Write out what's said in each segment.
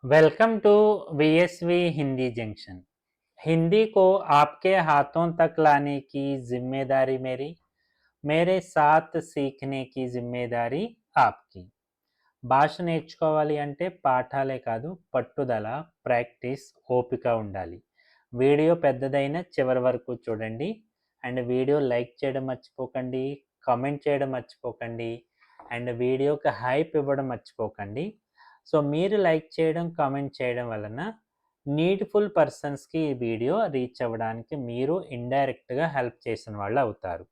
Welcome to VSV Hindi junction. Hindi को आपके हाथों तक लाने की जिम्मेदारी मेरी, मेरे साथ सीखने की जिम्मेदारी आपकी। భాష నేర్చుకోవాలి అంటే పాఠాలే కాదు, పట్టుదల, ప్రాక్టీస్, ఓపిక ఉండాలి. వీడియో పెద్దదైన చివరి వరకు చూడండి. అండ్ వీడియో లైక్ చేయడం మర్చిపోకండి, కామెంట్ చేయడం మర్చిపోకండి, అండ్ వీడియోకి హైప్ ఇవ్వడం మర్చిపోకండి. సో మీరు లైక్ చేయడం, కామెంట్ చేయడం వలన నీడ్ఫుల్ పర్సన్స్కి ఈ వీడియో రీచ్ అవ్వడానికి మీరు ఇండైరెక్ట్గా హెల్ప్ చేసిన వాళ్ళు అవుతారు.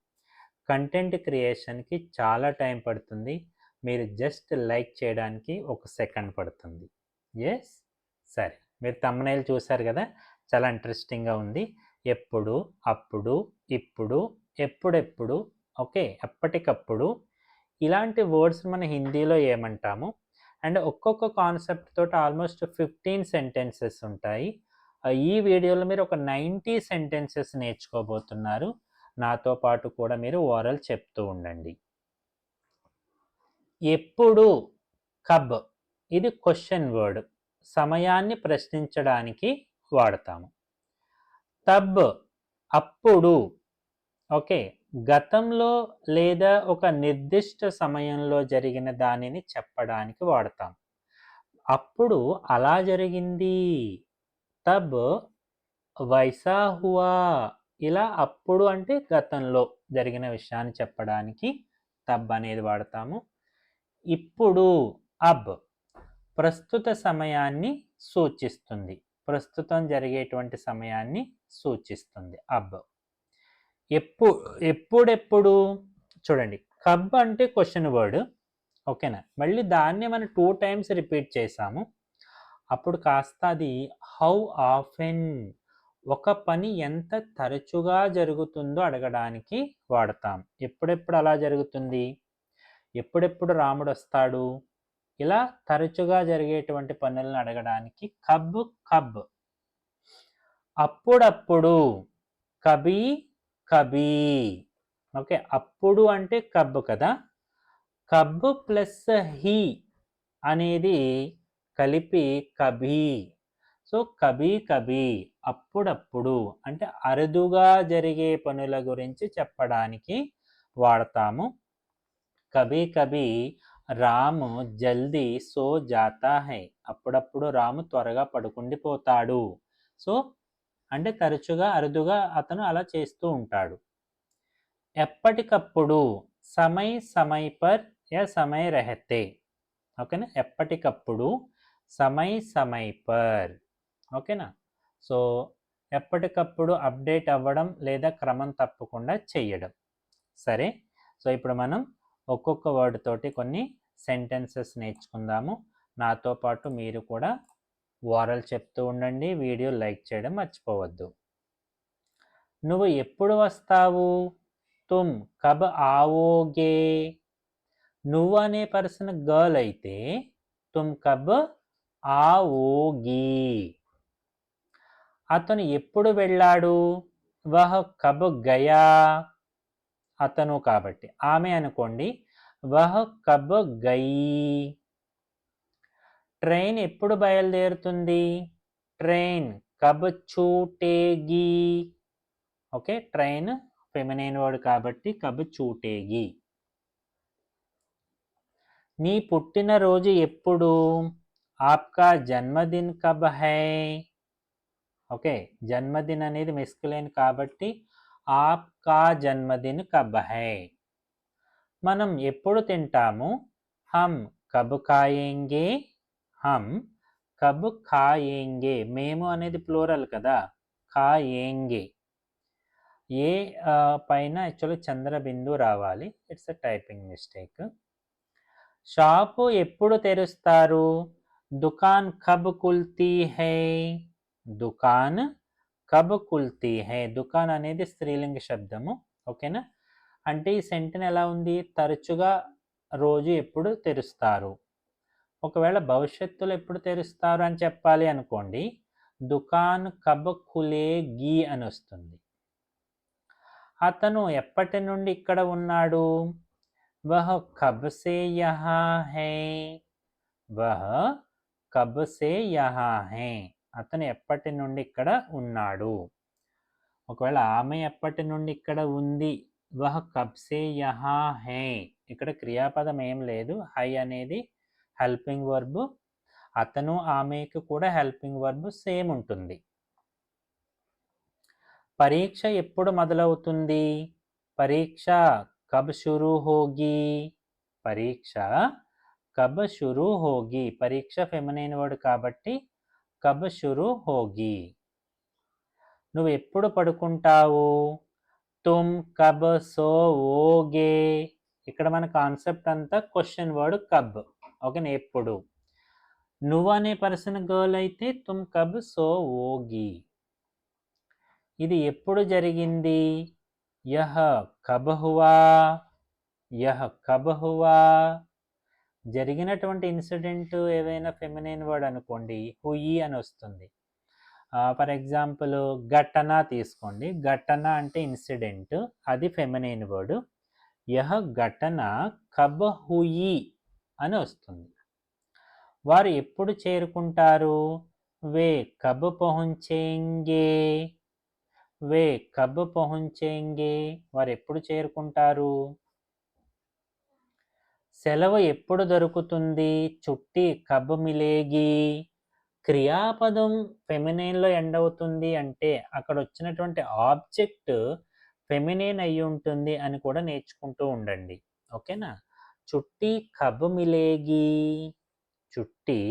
కంటెంట్ క్రియేషన్కి చాలా టైం పడుతుంది, మీరు జస్ట్ లైక్ చేయడానికి ఒక సెకండ్ పడుతుంది. ఎస్, సరే, మీరు థంబ్నెయిల్ చూశారు కదా, చాలా ఇంట్రెస్టింగ్గా ఉంది. ఎప్పుడు, అప్పుడు, ఇప్పుడు, ఎప్పుడెప్పుడు, ఓకే, ఎప్పటికప్పుడు, ఇలాంటి వర్డ్స్ మన హిందీలో ఏమంటాము? అండ్ ఒక్కొక్క కాన్సెప్ట్ తోటి ఆల్మోస్ట్ 15 సెంటెన్సెస్ ఉంటాయి. ఈ వీడియోలో మీరు ఒక 90 సెంటెన్సెస్ నేర్చుకోబోతున్నారు. నాతో పాటు కూడా మీరు ఓరల్ చెప్తూ ఉండండి. ఎప్పుడు, కబ్, ఇది క్వశ్చన్ వర్డ్, సమయాన్ని ప్రశ్నించడానికి వాడతాము. తబ్, అప్పుడు, ఓకే, గతంలో లేదా ఒక నిర్దిష్ట సమయంలో జరిగిన దానిని చెప్పడానికి వాడతాం. అప్పుడు అలా జరిగింది, తబ్ వైసా హువా. ఇలా అప్పుడు అంటే గతంలో జరిగిన విషయాన్ని చెప్పడానికి తబ్ అనేది వాడతాము. ఇప్పుడు, అబ్, ప్రస్తుత సమయాన్ని సూచిస్తుంది, ప్రస్తుతం జరిగేటువంటి సమయాన్ని సూచిస్తుంది అబ్. ఎప్పుడెప్పుడు చూడండి, కబ్ అంటే క్వశ్చన్ వర్డ్, ఓకేనా. మళ్ళీ దాన్ని మనం 2 టైమ్స్ రిపీట్ చేసాము. అప్పుడు కాస్త అది హౌ ఆఫెన్, ఒక పని ఎంత తరచుగా జరుగుతుందో అడగడానికి వాడతాం. ఎప్పుడెప్పుడు అలా జరుగుతుంది, ఎప్పుడెప్పుడు రాముడు వస్తాడు, ఇలా తరచుగా జరిగేటువంటి పనులను అడగడానికి కబ్, కబ్. అప్పుడప్పుడు, కబీ, కబీ, ఓకే. అప్పుడు అంటే కబ్ కదా, కబ్ ప్లస్ హీ అనేది కలిపి కభీ. సో కభీ కభీ, అప్పుడప్పుడు అంటే అరుదుగా జరిగే పనుల గురించి చెప్పడానికి వాడతాము. కభీ కభీ రాము జల్దీ సో జాతా హై, అప్పుడప్పుడు రాము త్వరగా పడుకుండిపోతాడు. సో అంటే తరచుగా, అరుదుగా అతను అలా చేస్తూ ఉంటాడు. ఎప్పటికప్పుడు, సమయ్ సమయ్ పర్ యా సమయ్ రహతే, ఓకేనా. ఎప్పటికప్పుడు, సమయ్ సమయ్ పర్, ఓకేనా. సో ఎప్పటికప్పుడు అప్డేట్ అవ్వడం లేదా క్రమం తప్పకుండా చెయ్యడం. సరే, సో ఇప్పుడు మనం ఒక్కొక్క వర్డ్ తోటి కొన్ని సెంటెన్సెస్ నేర్చుకుందాము. నాతో పాటు మీరు కూడా ఓరల్ చెప్తూ ఉండండి, వీడియో లైక్ చేయడం మర్చిపోవద్దు. నువ్వు ఎప్పుడు వస్తావు, తుమ్ కబ్ ఆవోగే. నువ్వు అనే పర్సన్ గర్ల్ అయితే తుమ్ కబ్ ఆవోగి. అతను ఎప్పుడు వెళ్ళాడు, వహ్ కబ్ గయా. అతను కాబట్టి, ఆమె అనుకోండి, వహ్ కబ్ గయి. ట్రైన్ ఎప్పుడు బయలుదేరుతుంది, ట్రైన్ కబ్ छूटेगी. ఓకే, ట్రైన్ ఫెమినైన్ వర్డ్ కాబట్టి కబ్ छूटेगी. నీ పుట్టినరోజు ఎప్పుడు, ఆప్కా జన్మదిన్ కబ్ హై. ఓకే, జన్మదిన్ అనేది మెస్కులైన్ కాబట్టి ఆప్కా జన్మదిన్ కబ్ హై. మనం ఎప్పుడు తింటాము, హమ్ కబ్ ఖాయేంగే. హమ్ కబ్ ఖాయేంగే, మేము అనేది ప్లూరల్ కదా, ఖాయేంగే. ఏ పైన యాక్చువల్లీ చంద్రబిందు రావాలి, it's a typing mistake. Shop ఎప్పుడు తెరుస్తారు, దుకాన్ కబ్ కుల్తీ హై. దుకాన్ కబ్ కుల్తీ హై. దుకాన్ అనేది స్త్రీలింగ శబ్దము, ఓకేనా. అంటే ఈ సెంటెన్స్ ఎలా ఉంది, తరచుగా రోజు ఎప్పుడు తెరుస్తారు. ఒకవేళ భవిష్యత్తులో ఎప్పుడు తెరుస్తారు అని చెప్పాలి అనుకోండి, దుకాన్ కబ్ ఖులేగి అని వస్తుంది. అతను ఎప్పటి నుండి ఇక్కడ ఉన్నాడు, వహ్ కబ్ సే యహా హై. వహ్ కబ్ సే యహా హై, అతను ఎప్పటి నుండి ఇక్కడ ఉన్నాడు. ఒకవేళ ఆమె ఎప్పటి నుండి ఇక్కడ ఉంది, వహ్ కబ్ సే యహా హై, ఇక్కడ క్రియాపదం ఏం లేదు, హై అనేది హెల్పింగ్ వర్బ్, అతను ఆమెకు కూడా హెల్పింగ్ వర్బ్ సేమ్ ఉంటుంది. పరీక్ష ఎప్పుడు మొదలవుతుంది, పరీక్ష కబ్ షురూ హోగి, పరీక్ష కబ్ షురూ హోగి, పరీక్ష ఫెమినైన్ వర్డ్ కాబట్టి కబ్ షురూ హోగి. నువ్వు ఎప్పుడు పడుకుంటావు, తుమ్ కబ్ సోవోగే, ఇక్కడ మన కాన్సెప్ట్ అంతా క్వశ్చన్ వర్డ్ కబ్, ఓకేనా, ఎప్పుడు. నువ్వు అనే పర్సన్ గర్ల్ అయితే తుమ్ కబ్ సోవోగి. ఇది ఎప్పుడు జరిగింది, యహ కబ్ హువా, యహ కబ్ హువా, జరిగినటువంటి ఇన్సిడెంట్ ఏదైనా ఫెమినైన్ వర్డ్ అనుకోండి, హుయి అని వస్తుంది. ఫర్ ఎగ్జాంపుల్ ఘటన తీసుకోండి, ఘటన అంటే ఇన్సిడెంట్, అది ఫెమినైన్ వర్డ్. యహ ఘటన కబ్ హుయి అని వస్తుంది. వారు ఎప్పుడు చేరుకుంటారు, వే కబ్ పహుంచేంగే, వే కబ్ పహుంచేంగే, వారు ఎప్పుడు చేరుకుంటారు. సెలవు ఎప్పుడు దొరుకుతుంది, చుట్టి కబ్ మిలేగి, క్రియాపదం ఫెమినైన్లో ఎండ్ అవుతుంది అంటే అక్కడ వచ్చినటువంటి ఆబ్జెక్ట్ ఫెమినైన్ అయి ఉంటుంది అని కూడా నేర్చుకుంటూ ఉండండి, ఓకేనా. చుట్టి కబ్ మిలేగి, చుట్టి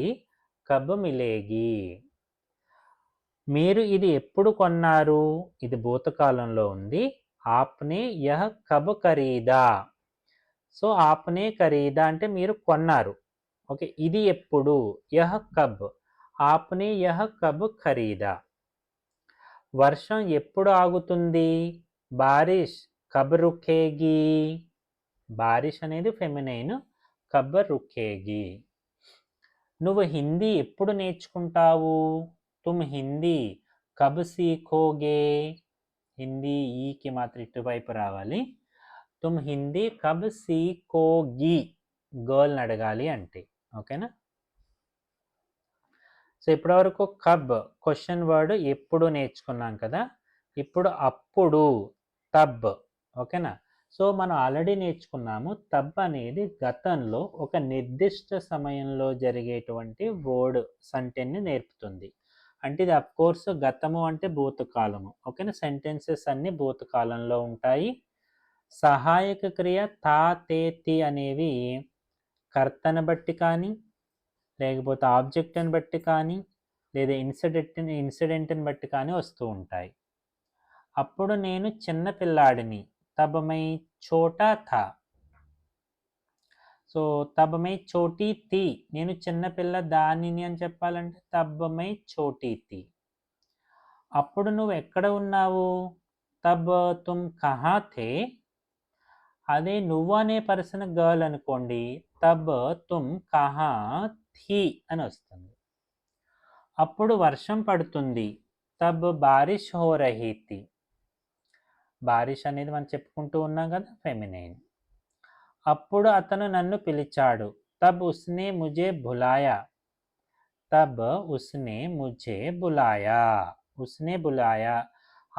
కబ్ మిలేగి. మీరు ఇది ఎప్పుడు కొన్నారు, ఇది భూతకాలంలో ఉంది. ఆప్నే యహ కబ్ ఖరీదా, సో ఆప్నే ఖరీదా అంటే మీరు కొన్నారు, ఓకే. ఇది ఎప్పుడు, యహ కబ్, ఆప్నే యహ కబ్ ఖరీదా. వర్షం ఎప్పుడు ఆగుతుంది, బారిష్ కబ్ రుకేగి, బారిష్ అనేది ఫెమినైన్, కబ్ రుకేగి. నువ్వు హిందీ ఎప్పుడు నేర్చుకుంటావు, తుమ్ హిందీ కబ్ సీఖోగే, హిందీ ఈకి మాత్రం ఇటువైపు రావాలి. తుమ్ హిందీ కబ్ సీఖోగి, గర్ల్ని అడగాలి అంటే, ఓకేనా. సో ఇప్పటివరకు కబ్ క్వశ్చన్ వర్డ్ ఎప్పుడు నేర్చుకున్నాం కదా. ఇప్పుడు అప్పుడు తబ్, ఓకేనా. సో మనం ఆల్రెడీ నేర్చుకున్నాము, తబ్ అనేది గతంలో ఒక నిర్దిష్ట సమయంలో జరిగేటువంటి వర్డ్ సెంటెన్స్ని నేర్పుతుంది. అంటే ఇది అఫ్కోర్స్ గతము అంటే భూతకాలము, ఓకేనా. సెంటెన్సెస్ అన్నీ భూతకాలంలో ఉంటాయి. సహాయక క్రియ తా తే తి అనేవి కర్తను బట్టి కానీ, లేకపోతే ఆబ్జెక్ట్ని బట్టి కానీ, లేదా ఇన్సిడెంట్ని బట్టి కానీ వస్తూ ఉంటాయి. అప్పుడు నేను చిన్న పిల్లాడిని, తబ్ మై ఛోటా థా, సో తబ్ మై ఛోటీ థీ, నేను చిన్నపిల్ల దానిని అని చెప్పాలంటే తబ్ మై ఛోటీ థీ. అప్పుడు నువ్వు ఎక్కడ ఉన్నావు, తబ్ తుమ్ కహా థే, అదే నువ్వు అనే పర్సన్ గర్ల్ అనుకోండి, తబ్ తుమ్ కహా థీ అని వస్తుంది. అప్పుడు వర్షం పడుతుంది, తబ్ బారిష్ హో రహీ థీ, బారిష్ అనేది మనం చెప్పుకుంటూ ఉన్నాం కదా, ఫెమినైన్. అప్పుడు అతను నన్ను పిలిచాడు, తబ్ ఉస్నే ముజే బులాయా, తబ్ ఉస్నే ముజే బులాయా, ఉస్నే బులాయా,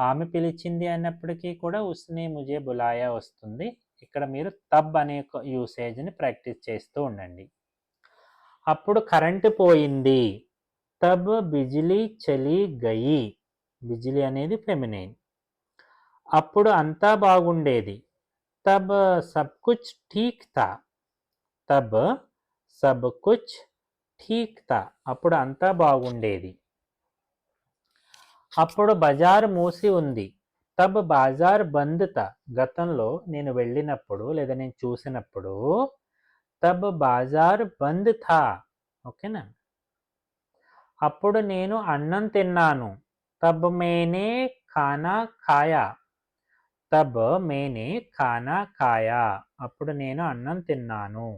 ఆమె పిలిచింది అన్నప్పటికీ కూడా ఉస్నే ముజే బులాయా వస్తుంది. ఇక్కడ మీరు తబ్ అనే యూసేజ్ని ప్రాక్టీస్ చేస్తూ ఉండండి. అప్పుడు కరెంటు పోయింది, తబ్ బిజిలీ చలి గయి, బిజిలీ అనేది ఫెమినైన్. అప్పుడు అంతా బాగుండేది, తబ్ సబ్ కుచ్ ఠీక్ థా, తబ్ సబ్ కుచ్ ఠీక్ థా, అప్పుడు అంతా బాగుండేది. అప్పుడు బజార్ మూసి ఉంది, తబ్ బాజార్ బంద్ థా, గతంలో నేను వెళ్ళినప్పుడు లేదా నేను చూసినప్పుడు తబ్ బాజార్ బంద్ థా, ఓకేనా. అప్పుడు నేను అన్నం తిన్నాను, తబ్ మేనే ఖానా ఖాయా, తబ్ మేనే ఖానా ఖాయా, అప్పుడు నేను అన్నం తిన్నాను.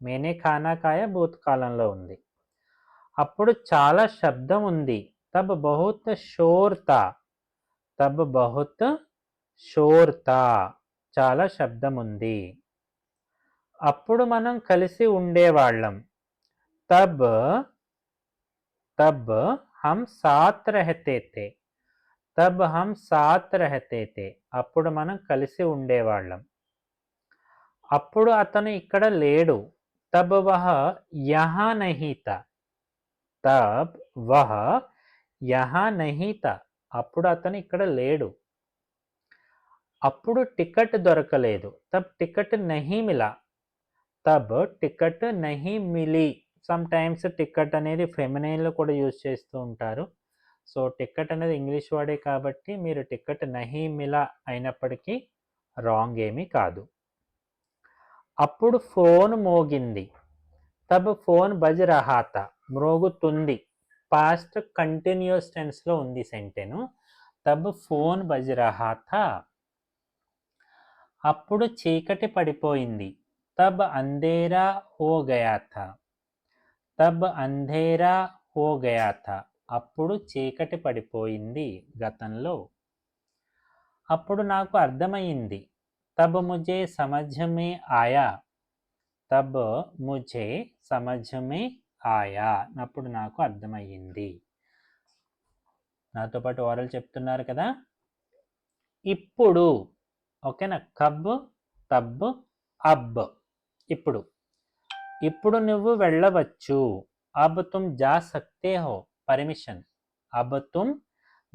మేనే ఖానా ఖాయా భూతకాలంలో ఉంది. అప్పుడు చాలా శబ్దం ఉంది, తబ్ బహుత్ షోర్ తా, తబ్ బహుత్ షోర్ తా, చాలా శబ్దం ఉంది. అప్పుడు మనం కలిసి ఉండేవాళ్ళం, तब तब हम साथ रहते थे. तब हम साथ रहते थे. అప్పుడు మనం కలిసి ఉండేవాళ్ళం. అప్పుడు అతను ఇక్కడ లేడు. तब वह यहाँ नहीं था. तब वह यहाँ नहीं था. అప్పుడు అతను ఇక్కడ లేడు. అప్పుడు టికెట్ దొరకలేదు. తబ్ టికెట్ నహీ మిలా. తబ్ టికెట్ నహీ మిలి. సమ్ టైమ్స్ టికెట్ అనేది ఫెమినైన్లో కూడా యూజ్ చేస్తూ ఉంటారు. సో టికెట్ అనేది ఇంగ్లీష్ వాడే కాబట్టి మీరు టికెట్ నహీ మిలా అయినప్పటికీ రాంగ్ ఏమీ కాదు. అప్పుడు ఫోన్ మోగింది. తబ్ ఫోన్ బజ్ రహా తా. మ్రోగుతుంది. పాస్ట్ కంటిన్యూస్ టెన్స్లో ఉంది సెంటెను. తబ్ ఫోన్ బజ్ రహా తా. అప్పుడు చీకటి పడిపోయింది. తబ్ అంధేరా హో గయా థా. తబ్ అంధేరా హో గయా థా. అప్పుడు చీకటి పడిపోయింది గతంలో. అప్పుడు నాకు అర్థమైంది. తబ్ ముझे समझ में आया. తబ్ ముझे समझ में आया. అప్పుడు నాకు అర్థమయ్యింది. నాతో పాటు ఓరల్ చెప్తున్నారు కదా. ఇప్పుడు ఓకేనా. కబ్ తబ్ అబ్. ఇప్పుడు ఇప్పుడు నువ్వు వెళ్ళవచ్చు. అబ్ తుమ్ జా సక్తే హో. పర్మిషన్. అబ్ తుమ్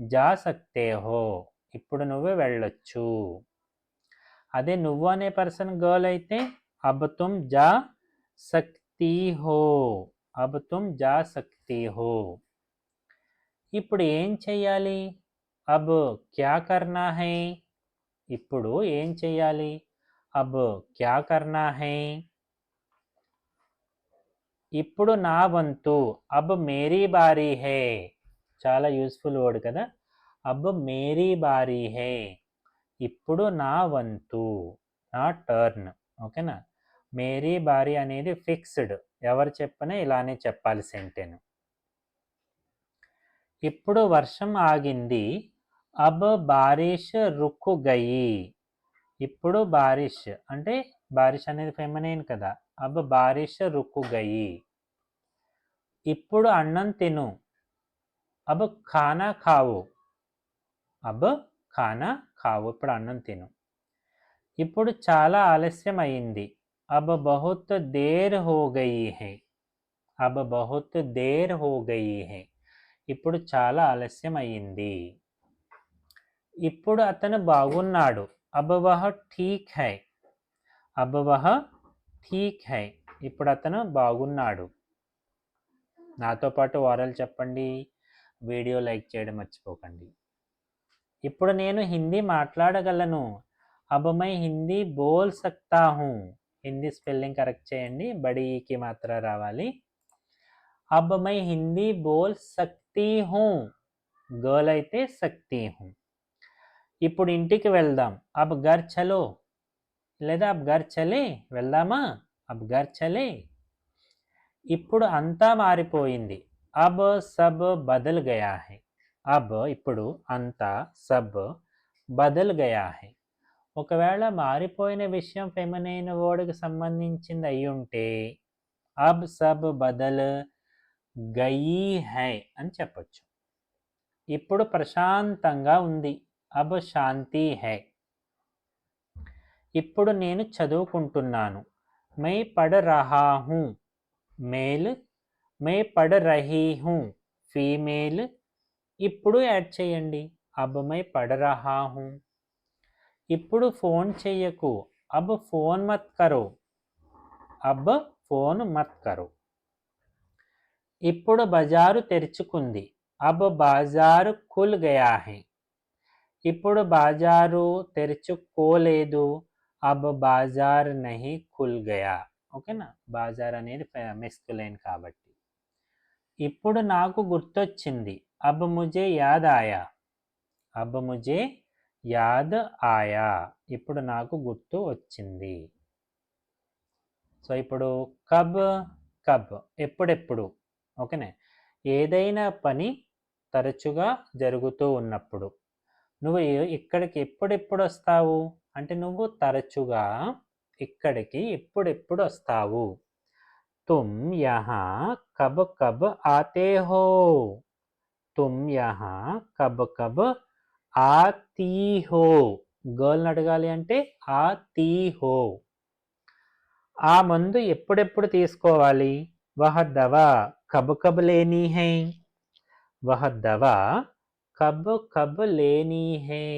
జా సక్తే హో. ఇప్పుడు నువ్వు వెళ్ళొచ్చు. అదే నువ్వు అనే పర్సన్ గర్ల్ అయితే అబ్ తుమ్ జా సక్తీ హో. అబ్ తుమ్ జా సక్తీ హో. ఇప్పుడు ఏం చెయ్యాలి. అబ్ క్యా కర్నా హై. ఇప్పుడు ఏం చెయ్యాలి. అబ్ క్యా కర్నా హై. ఇప్పుడు నా వంతు. అబ్ మేరీ బారీ హై. చాలా యూస్ఫుల్ వర్డ్ కదా. అబ్ మేరీ బారీ హై. ఇప్పుడు నా వంతు, నా టర్న్. ఓకేనా. మేరీ బారీ అనేది ఫిక్స్డ్. ఎవరు చెప్పినా ఇలానే చెప్పాలి సెంటెన్. ఇప్పుడు వర్షం ఆగింది. అబ్ బారిష్ రుక్ గయి. ఇప్పుడు బారిష్ అంటే బారిష్ అనేది ఫెమినైన్ కదా. అబ్ బారిష్ రుక్ గయి. ఇప్పుడు అన్నం తిను. అబ్ ఖానా ఖావు. అబ్ ఖానా ఖావు. ఇప్పుడు అన్నం తిను. ఇప్పుడు చాలా ఆలస్యం అయింది. అబ్ బహుత్ దేర్ హో గయి హై. అబ్ బహుత్ దేర్ హో గయి హై. ఇప్పుడు చాలా ఆలస్యం అయింది. ఇప్పుడు అతను బాగున్నాడు. అబ్ వహ ఠీక్ హై. అబ్ వహ ఠీక్ హై. ఇప్పుడు అతను బాగున్నాడు. నాతో పాటు ఓరల్ చెప్పండి. వీడియో లైక్ చేయడం మర్చిపోకండి. ఇప్పుడు నేను హిందీ మాట్లాడగలను. అబ్ మై హిందీ బోల్ సక్తా హూ. హిందీ స్పెల్లింగ్ కరెక్ట్ చేయండి. బడీకి మాత్రం రావాలి. అబ్ మై హిందీ బోల్ సక్తీ హూ. గర్ల్ అయితే సక్తీ హూ. ఇప్పుడు ఇంటికి వెళ్దాం. అబ్ గర్ చలో. లేదా అబ్ గర్ చలే. వెళ్దామా. అబ్ గర్ చలే. ఇప్పుడు అంతా మారిపోయింది. అబ్ సబ్ బదల్ గయా హై. అబ్ ఇప్పుడు అంతా సబ్ బదల్ గయా హై. ఒకవేళ మారిపోయిన విషయం ఫెమినైన్ వర్డ్కి సంబంధించింది అయి ఉంటే అబ్ సబ్ బదల్ గయీ హై అని చెప్పచ్చు. ఇప్పుడు ప్రశాంతంగా ఉంది. అబ్ శాంతి హై. ఇప్పుడు నేను చదువుకుంటున్నాను. మై పఢ్ రహా హూ. మేల్. మై పఢ్ రహీ హూ ఫీమేల్. ఇప్పుడు యాడ్ చేయండి. అబ్ మై పఢ్ రహా హూ. ఇప్పుడు ఫోన్ చెయ్యకు. అబ్ ఫోన్ మత్ కరో. అబ్ ఫోన్ మత్ కరో. ఇప్పుడు బజారు తెరుచుకుంది. అబ్ బాజారు ఖుల్ గయా హై. ఇప్పుడు బాజారు తెరుచుకోలేదు. అబ్ బాజార్ నహీ ఖుల్ గయా. ఓకేనా. బాజార్ అనేది మెస్కులైన్ కాబట్టి. ఇప్పుడు నాకు గుర్తొచ్చింది. అబ్ ముझे యాద్ ఆయా. అబ్ ముझे యాద్ ఆయా. ఇప్పుడు నాకు గుర్తు వచ్చింది. సో ఇప్పుడు కబ్ కబ్ ఎప్పుడెప్పుడు. ఓకేనే. ఏదైనా పని తరచుగా జరుగుతూ ఉన్నప్పుడు. నువ్వు ఇక్కడికి ఎప్పుడెప్పుడు వస్తావు అంటే నువ్వు తరచుగా ఇక్కడికి ఎప్పుడెప్పుడు వస్తావు. तुम यहाँ कब कब आते हो, तुम यहाँ कब कब आती हो, గర్ల్ని అడగాలి అంటే ఆతీ హో. ఆ మందు ఎప్పుడెప్పుడు తీసుకోవాలి, వహ దవా కబ్ కబ్ లేనీ హై, వహ దవా కబ్ కబ్ లేనీ హై.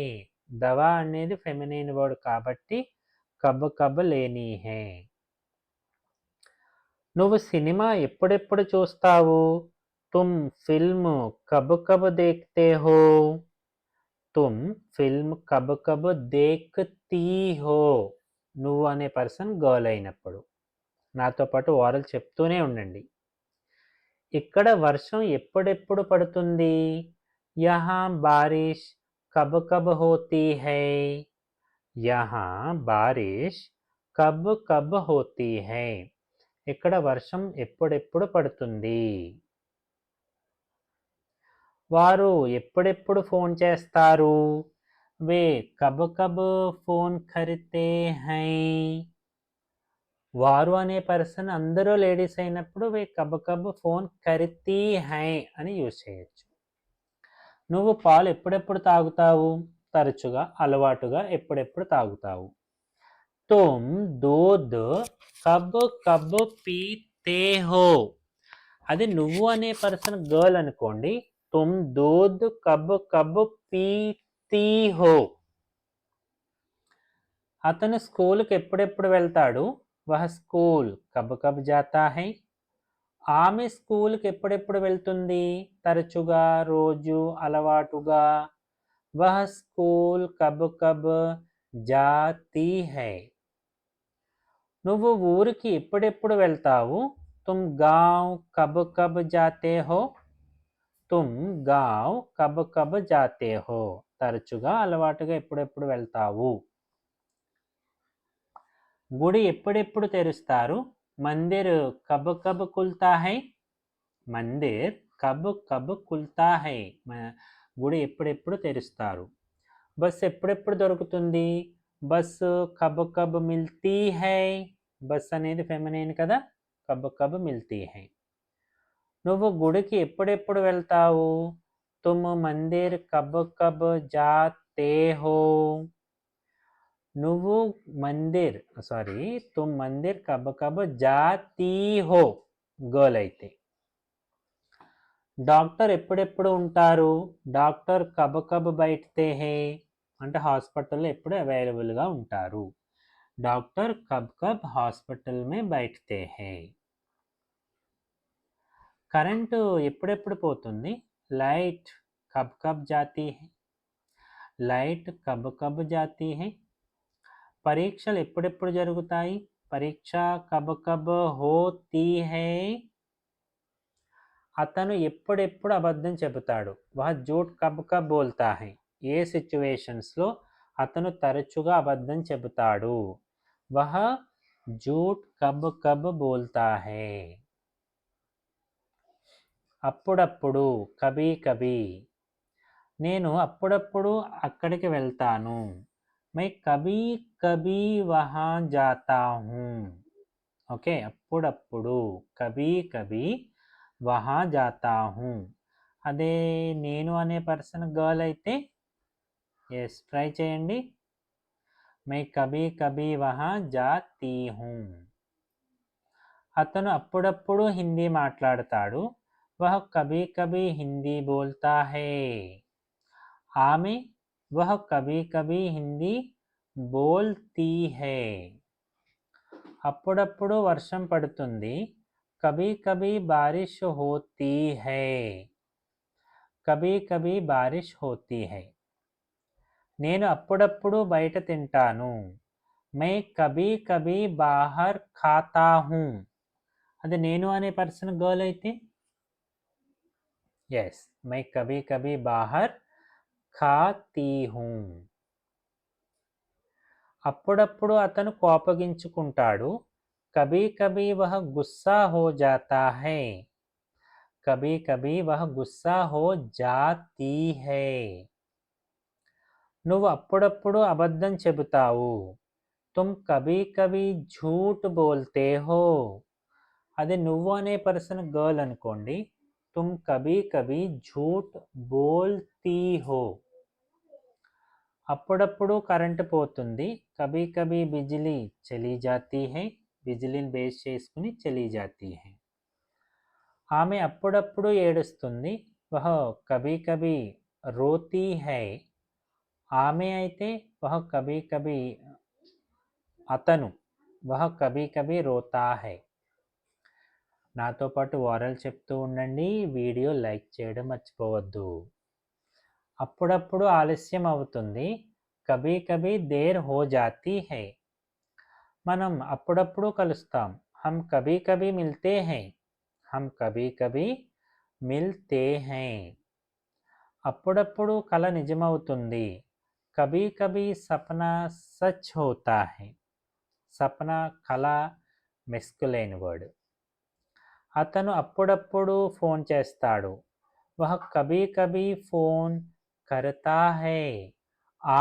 దవా అనేది ఫెమినిన్ వర్డ్ కాబట్టి కబ్ కబ్ లేనీ హై. నువ్వు సినిమా ఎప్పుడెప్పుడు చూస్తావు, తుమ్ ఫిల్మ్ కబ్ కబ్ దేఖ్తే హో, తుమ్ ఫిల్మ్ కబ్ కబ్ దేఖ్తీ హో. నువ్వు అనే పర్సన్ గర్ల్ అయినప్పుడు. నాతో పాటు ఓరల్ చెప్తూనే ఉండండి. ఇక్కడ వర్షం ఎప్పుడెప్పుడు పడుతుంది, యహా బారిష్ కబ్ కబ్ హోతీ హై, యహా బారిష్ కబ్ కబ్ హోతీ హై. ఇక్కడ వర్షం ఎప్పుడెప్పుడు పడుతుంది. వారు ఎప్పుడెప్పుడు ఫోన్ చేస్తారు, వే కబ్ కబ్ ఫోన్ కర్తే హై. వారు అనే పర్సన్ అందరూ లేడీస్ అయినప్పుడు వే కబ్ కబ్ ఫోన్ కర్తీ హై అని యూజ్ చేయొచ్చు. నువ్వు పాలు ఎప్పుడెప్పుడు తాగుతావు, తరచుగా అలవాటుగా ఎప్పుడెప్పుడు తాగుతావు. తుమ్ దూద్ కబ్ కబ్ పీతే హో. అది నువ్వు అనే పర్సన్ గర్ల్ అనుకోండి, తుమ్ దూద్ కబ్ కబ్ పీతీ హో. అతను స్కూల్కి ఎప్పుడెప్పుడు వెళ్తాడు, వహ స్కూల్ కబ్ కబ్ జాతా హై. ఆమె స్కూల్కి ఎప్పుడెప్పుడు వెళ్తుంది, తరచుగా రోజు అలవాటుగా, వహ స్కూల్ కబ్ కబ్ జాతీ హై. నువ్వు ఊరికి ఎప్పుడెప్పుడు వెళ్తావు, తుమ్ గాంవ్ కబ్ కబ్ జాతే హో, తుమ్ గాంవ్ కబ్ కబ్ జాతే హో. తరచుగా అలవాటుగా ఎప్పుడెప్పుడు వెళ్తావు. గుడి ఎప్పుడెప్పుడు తెరుస్తారు, మందిర్ కబ్ కబ్ ఖుల్తా హై, మందిర్ కబ్ కబ్ ఖుల్తా హై. గుడి ఎప్పుడెప్పుడు తెరుస్తారు. బస్సు ఎప్పుడెప్పుడు దొరుకుతుంది, బస్సు కబ్ కబ్ మిల్తీ హై. బస్ అనేది ఫెమినిన్ కదా, కబ్ కబ్ మిల్తీ హై. నువ్వు గుడికి ఎప్పుడెప్పుడు వెళ్తావు, తుమ్ మందిర్ కబ్ కబ్ జాతే హో. నువ్వు మందిర్ తుమ్ మందిర్ కబ్ కబ్ జాతీ హో గర్ల్ అయితే. డాక్టర్ ఎప్పుడెప్పుడు ఉంటారు, డాక్టర్ కబ్ కబ్ బైఠతే హై. అంటే హాస్పిటల్లో ఎప్పుడు అవైలబుల్గా ఉంటారు. డాక్టర్ కబ్ కబ్ హాస్పిటల్ మే బైఠతే హై. కరెంటు ఎప్పుడెప్పుడు పోతుంది, లైట్ కబ్ కబ్ జాతీ హై, లైట్ కబ్ కబ్ జాతీ హై. పరీక్షలు ఎప్పుడెప్పుడు జరుగుతాయి, పరీక్ష కబ్ కబ్ హోతీ హై. అతను ఎప్పుడెప్పుడు అబద్ధం చెబుతాడు, వహ జూట్ కబ్ కబ్ బోల్తా హై. ఏ సిచ్యువేషన్స్లో అతను తరచుగా అబద్ధం చెబుతాడు, వహ జూట్ కబ్ కబ్ బోల్తా హై. అప్పుడప్పుడు కభీ కభీ. నేను అప్పుడప్పుడు అక్కడికి వెళ్తాను, मैं कभी कभी वहाँ जाता हूँ. ఓకే, అప్పుడప్పుడు కభీ కభీ వహా జాతా హూ. అదే నేను అనే పర్సన్ గర్ల్ అయితే ఎస్ ట్రై చేయండి, मैं कभी कभी वहाँ जाती हूँ. అతను అప్పుడప్పుడు హిందీ మాట్లాడతాడు, వహ కభీ కభీ హిందీ బోల్తా హై. ఆమె వహ కభీ కభీ హిందీ బోల్తీ హై. అప్పుడప్పుడు వర్షం పడుతుంది, కభీ కభీ బారిష్ హోతీ హై. కభీ కభీ బారిష్ హోతీ హై. నేను అప్పుడప్పుడు బయట తింటాను, मैं कभी कभी बाहर खाता हूँ. అది నేను అనే పర్సన్ గర్ల్ అయితే ఎస్, मैं कभी कभी बाहर खाती हूँ. అప్పుడప్పుడు అతను కోపగించుకుంటాడు, కభీ కభీ వహ గుస్సా హో జాతా హై. కభీ కభీ వహ గుస్సా హో జాతీ హై. నువ్వు అప్పుడప్పుడు అబద్ధం చెబుతావు, తుమ్ కభీ కభీ ఝూట్ బోల్తే హో. అదే నువ్వు అనే పర్సన్ గర్ల్ అనుకోండి, तुम कभी कभी झूठ बोलती हो. అప్పుడప్పుడు కరెంటు పోతుంది, కభీ కభీ బిజిలీ చలి జాతీ హై, బిజిలీని బేస్ చేసుకుని చలి జాతీ హై. ఆమె అప్పుడప్పుడు ఏడుస్తుంది, వహ కభీ కభీ రోతీ హై. ఆమె అయితే వహ కభీ కభీ, అతను వహ కభీ కభీ రోతా హై. నాతో పాటు వారలు చెప్తూ ఉండండి, వీడియో లైక్ చేయడం మర్చిపోవద్దు. అప్పుడప్పుడు ఆలస్యం అవుతుంది, కభీ కభీ దేర్ హో జాతీ హై. మనం అప్పుడప్పుడు కలుస్తాం, హమ్ కభీ కభీ మిల్తే హై. హమ్ కభీ కభీ మిల్తే హై. అప్పుడప్పుడు కల నిజమవుతుంది, కభీ కభీ సపనా సచ్ హోతా హై. సపనా కల మెస్కులైన వర్డ్. అతను అప్పుడప్పుడు ఫోన్ చేస్తాడు, వహ కభీ కభీ ఫోన్ కర్తా హై.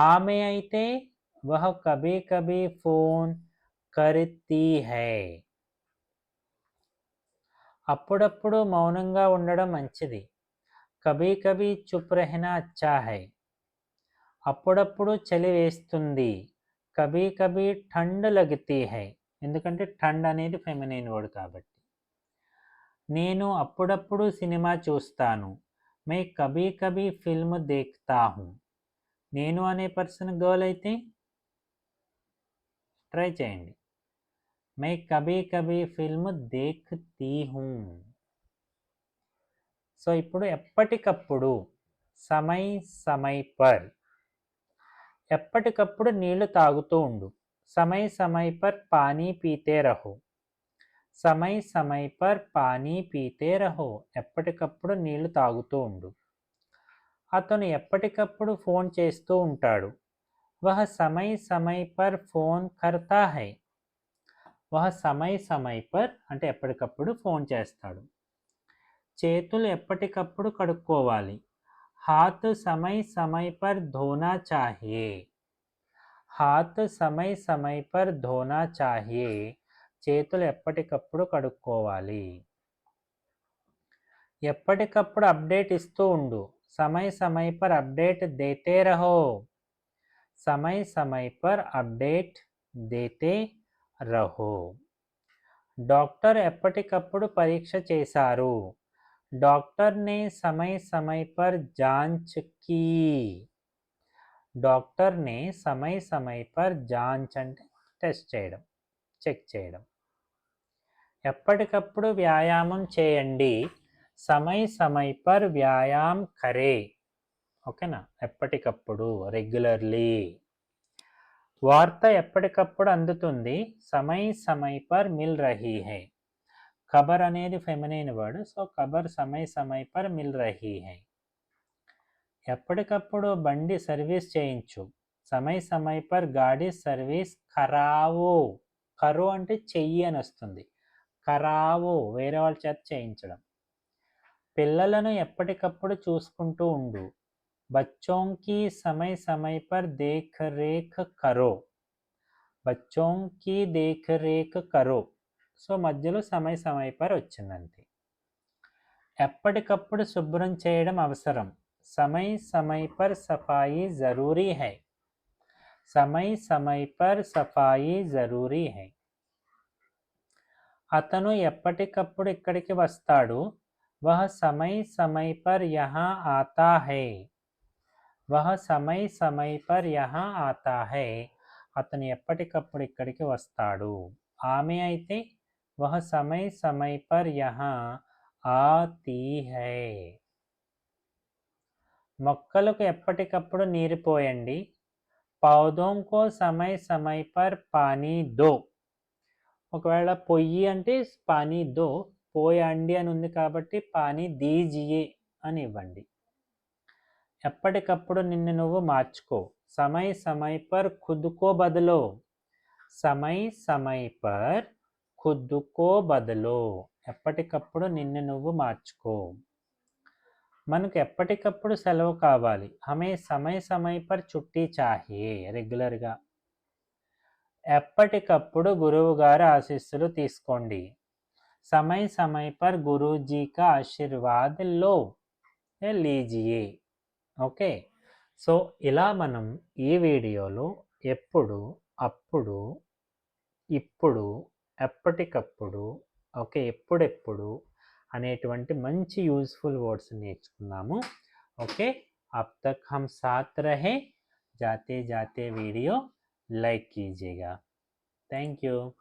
ఆమె అయితే వహ కభీ కభీ ఫోన్ కర్తీ హై. అప్పుడప్పుడు మౌనంగా ఉండడం మంచిది, కభీ కభీ చుప్ రహనా అచ్చా హై. అప్పుడప్పుడు చలి వేస్తుంది, కభీ కభీ ఠండ్ లగతీ హై. ఎందుకంటే ఠండ్ అనేది ఫెమినైన్ వర్డ్ కాబట్టి. నేను అప్పుడప్పుడు సినిమా చూస్తాను, మే కభీ కభీ ఫిల్మ్ దేఖ్తా హూ. నేను అనే పర్సన్ గర్ల్ అయితే ట్రై చేయండి, మే కభీ కభీ ఫిల్మ్ దేఖ్తీ హూ. సో ఇప్పుడు ఎప్పటికప్పుడు, సమయ్ సమయ్ పర్. ఎప్పటికప్పుడు నీళ్లు తాగుతూ ఉండు, సమయ్ సమయ్ పర్ పానీ పీతే రహో. సమయ్ సమయ్ పర్ పానీ పీతే రహో. ఎప్పటికప్పుడు నీళ్లు తాగుతూ ఉండు. అతను ఎప్పటికప్పుడు ఫోన్ చేస్తూ ఉంటాడు, వహ సమయ్ సమయ్ పర్ ఫోన్ కర్తా హై. వహ సమయ్ సమయ్ పర్ అంటే ఎప్పటికప్పుడు ఫోన్ చేస్తాడు. చేతులు ఎప్పటికప్పుడు కడుక్కోవాలి, హాత్ సమయ్ సమయ్ పర్ ధోనా చాహియే. హాత్ సమయ్ సమయ్ పర్ ధోనా చాహియే. చేతులు ఎప్పటికప్పుడు కడుక్కోవాలి. ఎప్పటికప్పుడు అప్డేట్ ఇస్తూ ఉండు, సమయ్ సమయ్ పర్ అప్డేట్ దేతే రహో. సమయ్ సమయ్ పర్ అప్డేట్ దేతే రహో. డాక్టర్ ఎప్పటికప్పుడు పరీక్ష చేశారు, డాక్టర్ నే సమయ్ సమయ్ పర్ జాంచ్ కీ. డాక్టర్ నే సమయ్ సమయ్ పర్ జాంచ్ అంటే టెస్ట్ చేయడం, చెక్ చేయడం. ఎప్పటికప్పుడు వ్యాయామం చేయండి, సమయ్ సమయ్ పర్ వ్యాయామ్ కరే. ఓకేనా, ఎప్పటికప్పుడు రెగ్యులర్లీ. వార్త ఎప్పటికప్పుడు అందుతుంది, సమయ్ సమయ్ పర్ మిల్ రహీ హై. ఖబర్ అనేది ఫెమినైన్ వర్డ్, సో ఖబర్ సమయ్ సమయ్ పర్ మిల్ రహీ హై. ఎప్పటికప్పుడు బండి సర్వీస్ చేయించు, సమయ్ సమయ్ పర్ గాడి సర్వీస్ కరావో. కరో అంటే చెయ్యి అని వస్తుంది, కరావో వేరే వాళ్ళ చేత చేయించడం. పిల్లలను ఎప్పటికప్పుడు చూసుకుంటూ ఉండు, బచ్చోంకి సమయ్ సమయ్ పర్ దేఖ్ రేఖ్ కరో. బచ్చోంకి దేఖ్ రేఖ్ కరో. సో మధ్యలో సమయ్ సమయ్ పర్ వచ్చిందంతే. ఎప్పటికప్పుడు శుభ్రం చేయడం అవసరం, సమయ్ సమయ్ పర్ సఫాయి జరూరీ హై. సమయ్ సమయ్ పర్ సఫాయి జరూరీ హై. అతను ఎప్పటికప్పుడు ఇక్కడికి వస్తాడు, వహ సమయ్ సమయ్ పర్ యహా ఆతా హై. వహ సమయ్ సమయ్ పర్ యహా ఆతా హై. అతను ఎప్పటికప్పుడు ఇక్కడికి వస్తాడు. ఆమె అయితే వహ సమయ్ సమయ్ పర్ యహా ఆతీ హై. మొక్కలకు ఎప్పటికప్పుడు నీరు పోయండి, పౌధోం కో సమయ్ సమయ్ పర్ పానీ దో. ఒకవేళ పొయ్యి అంటే పానీ దో, పోయండి అని ఉంది కాబట్టి పానీ దీజియే అని ఇవ్వండి. ఎప్పటికప్పుడు నిన్ను నువ్వు మార్చుకో, సమయ్ సమయ్ పర్ ఖుద్ కో బదలో. సమయ్ సమయ్ పర్ ఖుద్ కో బదలో. ఎప్పటికప్పుడు నిన్ను నువ్వు మార్చుకో. మనకు ఎప్పటికప్పుడు సెలవు కావాలి, హమే సమయ్ సమయ్ పర్ చుట్టి చాహియే. రెగ్యులర్గా. ఎప్పటికప్పుడు గురువు గారి ఆశీస్సులు తీసుకోండి, समय समय पर गुरुजी का आशीर्वाद लो लीजिए. ఓకే. సో ఇలా మనం ఈ వీడియోలో ఎప్పుడు, అప్పుడు, ఇప్పుడు, ఎప్పటికప్పుడు, ఓకే, ఎప్పుడెప్పుడు అనేటువంటి మంచి యూజ్ఫుల్ వర్డ్స్ నేర్చుకున్నాము. ఓకే. అబ్ తక్ హమ్ సాత్ రహే. जाते जाते वीडियो लाइक कीजिएगा. Thank you.